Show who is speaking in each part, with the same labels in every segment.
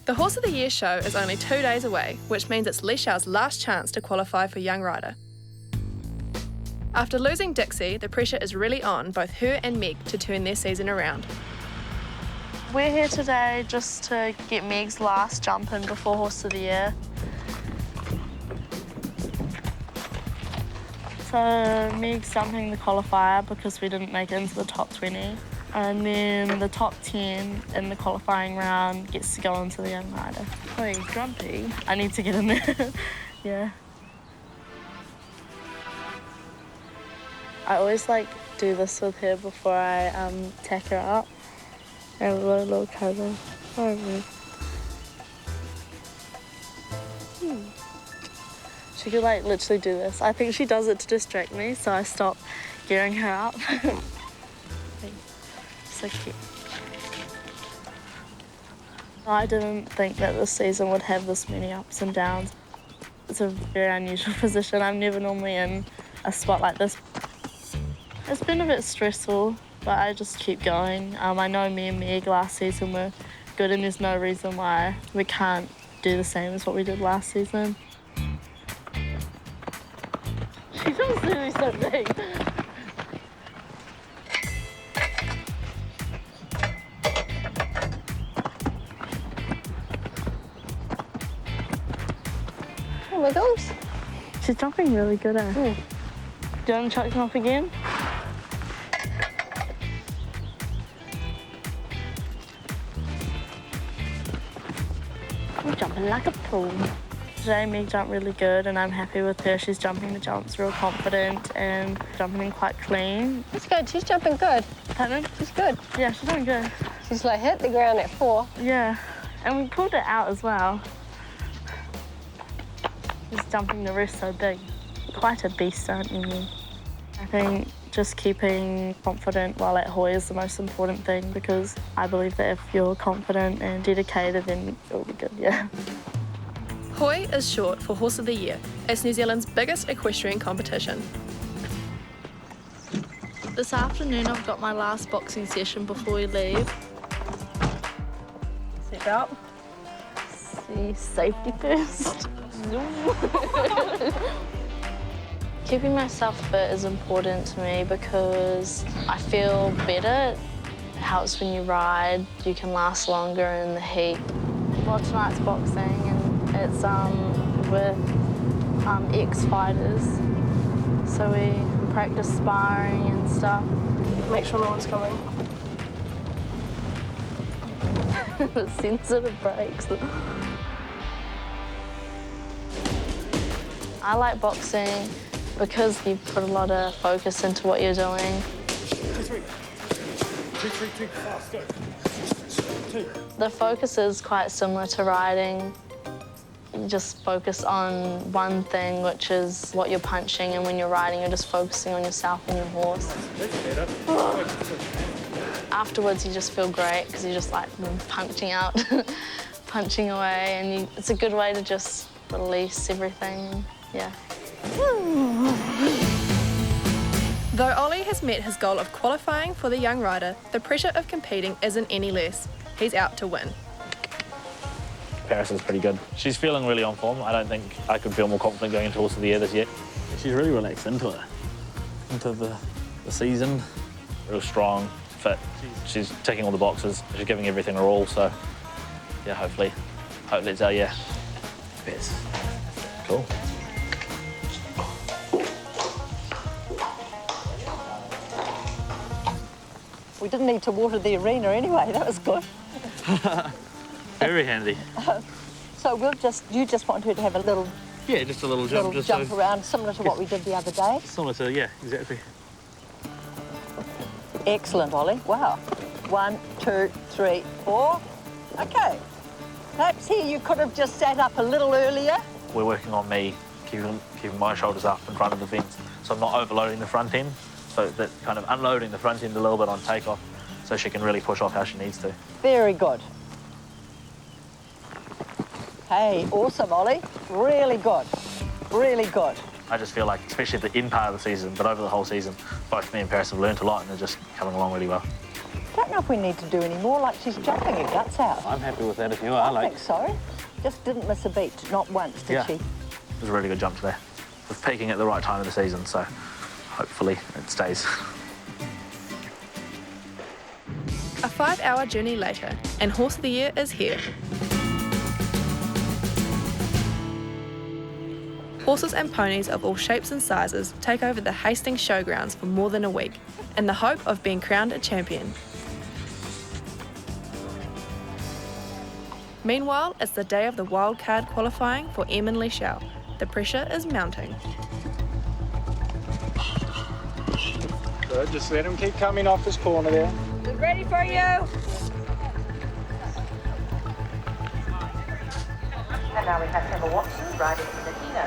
Speaker 1: The Horse of the Year show is only 2 days away, which means it's Leeshelle's last chance to qualify for Young Rider. After losing Dixie, the pressure is really on both her and Meg to turn their season around.
Speaker 2: We're here today just to get Meg's last jump in before Horse of the Year. So Meg's jumping the qualifier because we didn't make it into the top 20. And then the top 10 in the qualifying round gets to go into the Young Rider. Oh, grumpy. I need to get in there. Yeah. I always do this with her before I tack her up. I have a little cousin. Oh, man. She could literally do this. I think she does it to distract me, so I stop gearing her up. So cute. I didn't think that this season would have this many ups and downs. It's a very unusual position. I'm never normally in a spot like this. It's been a bit stressful, but I just keep going. I know me and Meg last season were good, and there's no reason why we can't do the same as what we did last season. She feels really so big.
Speaker 3: Oh my gosh.
Speaker 2: She's jumping really good, eh? Do you want to chuck them off again? I'm jumping like a pro. Today, Meg jumped really good, and I'm happy with her. She's jumping the jumps real confident and jumping in quite clean.
Speaker 3: That's good. She's jumping good.
Speaker 2: Pardon?
Speaker 3: She's good.
Speaker 2: Yeah, she's doing good.
Speaker 3: She's hit the ground at 4.
Speaker 2: Yeah, and we pulled it out as well. Just jumping the rest so big. Quite a beast, aren't you, Meg? I think just keeping confident while at Hoy is the most important thing, because I believe that if you're confident and dedicated, then it'll be good, yeah.
Speaker 1: Hoy is short for Horse of the Year. It's New Zealand's biggest equestrian competition.
Speaker 2: This afternoon I've got my last boxing session before we leave. Seat belt. See, safety first. Keeping myself fit is important to me because I feel better. It helps when you ride. You can last longer in the heat. Well, tonight's boxing, and it's with ex-fighters. So we practice sparring and stuff.
Speaker 3: Make sure no one's coming.
Speaker 2: The sensitive brakes. I like boxing because you put a lot of focus into what you're doing.
Speaker 4: 2, 3. 2, 3, 2, fast, go. 2.
Speaker 2: The focus is quite similar to riding. You just focus on one thing, which is what you're punching, and when you're riding, you're just focusing on yourself and your horse.
Speaker 4: That's better.
Speaker 2: Afterwards, you just feel great because you're just punching out, punching away, and it's a good way to just release everything, yeah.
Speaker 1: Though Ollie has met his goal of qualifying for the Young Rider, the pressure of competing isn't any less. He's out to win.
Speaker 5: Paris is pretty good. She's feeling really on form. I don't think I could feel more confident going into Horse of the Year this year.
Speaker 6: She's really relaxed into it, into the season.
Speaker 5: Real strong, fit. She's ticking all the boxes. She's giving everything her all, so yeah, hopefully it's our year.
Speaker 6: Yes.
Speaker 5: Cool.
Speaker 7: We didn't need to water the arena anyway, that was good.
Speaker 5: Very handy.
Speaker 7: So you just want her to have a little,
Speaker 5: Yeah, just a little jump.
Speaker 7: around, similar to what we did the other day.
Speaker 5: Similar to, yeah, exactly.
Speaker 7: Excellent, Ollie. Wow. 1, 2, 3, 4. Okay. Perhaps here you could have just sat up a little earlier.
Speaker 5: We're working on me keeping my shoulders up in front of the fence, so I'm not overloading the front end. So that kind of unloading the front end a little bit on takeoff, so she can really push off how she needs to.
Speaker 7: Very good. Hey, awesome, Ollie. Really good. Really good.
Speaker 5: I just feel like, especially at the end part of the season, but over the whole season, both me and Paris have learnt a lot and they're just coming along really well.
Speaker 7: Don't know if we need to do any more, like she's jumping her guts out.
Speaker 6: I'm happy with that if you are.
Speaker 7: I think so. Just didn't miss a beat, not once, did she?
Speaker 5: It was a really good jump today. Was peaking at the right time of the season, so hopefully it stays.
Speaker 1: A 5-hour journey later, and Horse of the Year is here. Horses and ponies of all shapes and sizes take over the Hastings Showgrounds for more than a week, in the hope of being crowned a champion. Meanwhile, it's the day of the wildcard qualifying for Em and Leeshelle. The pressure is mounting.
Speaker 4: Good, just let him keep coming off this corner there.
Speaker 3: Ready for you.
Speaker 7: And now we have Emma Watson riding in the Dino.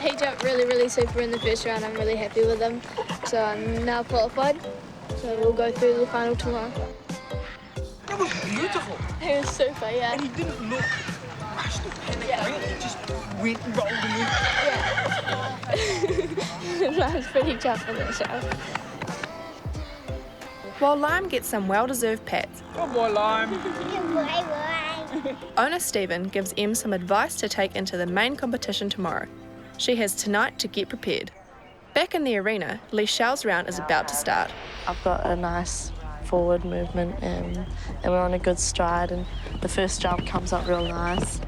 Speaker 8: He jumped really super in the first round. I'm really happy with him. So I'm now qualified. So we'll go through the final tomorrow.
Speaker 9: It was beautiful.
Speaker 8: He was super, yeah.
Speaker 9: And he didn't look rushed or panicked. He just went and rolled him in.
Speaker 8: Lime's pretty tough in that show.
Speaker 1: While Lime gets some well-deserved pats,
Speaker 4: Good boy, Lime.
Speaker 1: owner Stephen gives Em some advice to take into the main competition tomorrow. She has tonight to get prepared. Back in the arena, Leeshelle's round is about to start.
Speaker 2: I've got a nice forward movement and we're on a good stride, and the first jump comes up real nice.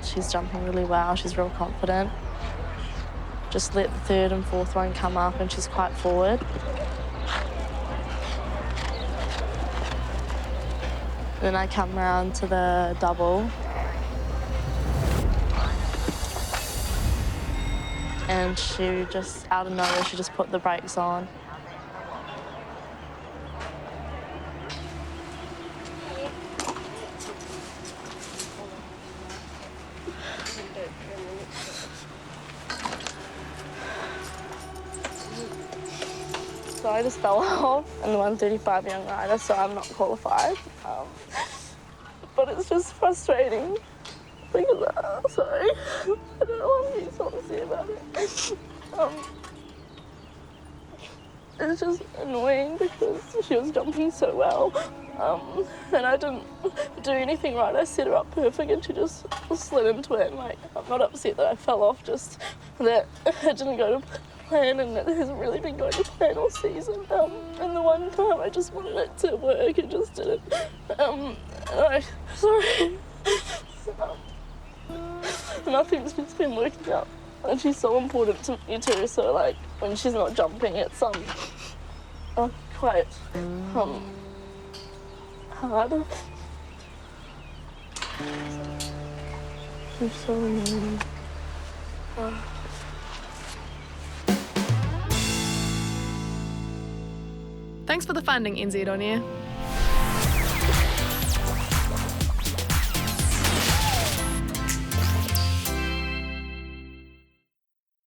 Speaker 2: She's jumping really well, she's real confident. Just let the third and fourth one come up and she's quite forward. Then I come round to the double. And she just, out of nowhere, she just put the brakes on. So I just fell off in the 135 young rider, so I'm not qualified. But it's just frustrating because, sorry, I don't know what I'm supposed to say about it. It's just annoying because she was jumping so well, and I didn't do anything right. I set her up perfect and she just slid into it. And, like, I'm not upset that I fell off, just that it didn't go to plan, and it hasn't really been going to plan all season. And the one time I just wanted it to work, it just didn't. Sorry. Nothing's just been working out, and she's so important to me too. So like when she's not jumping, it's quite hard. I'm so annoying.
Speaker 1: Thanks for the funding, NZ On Air.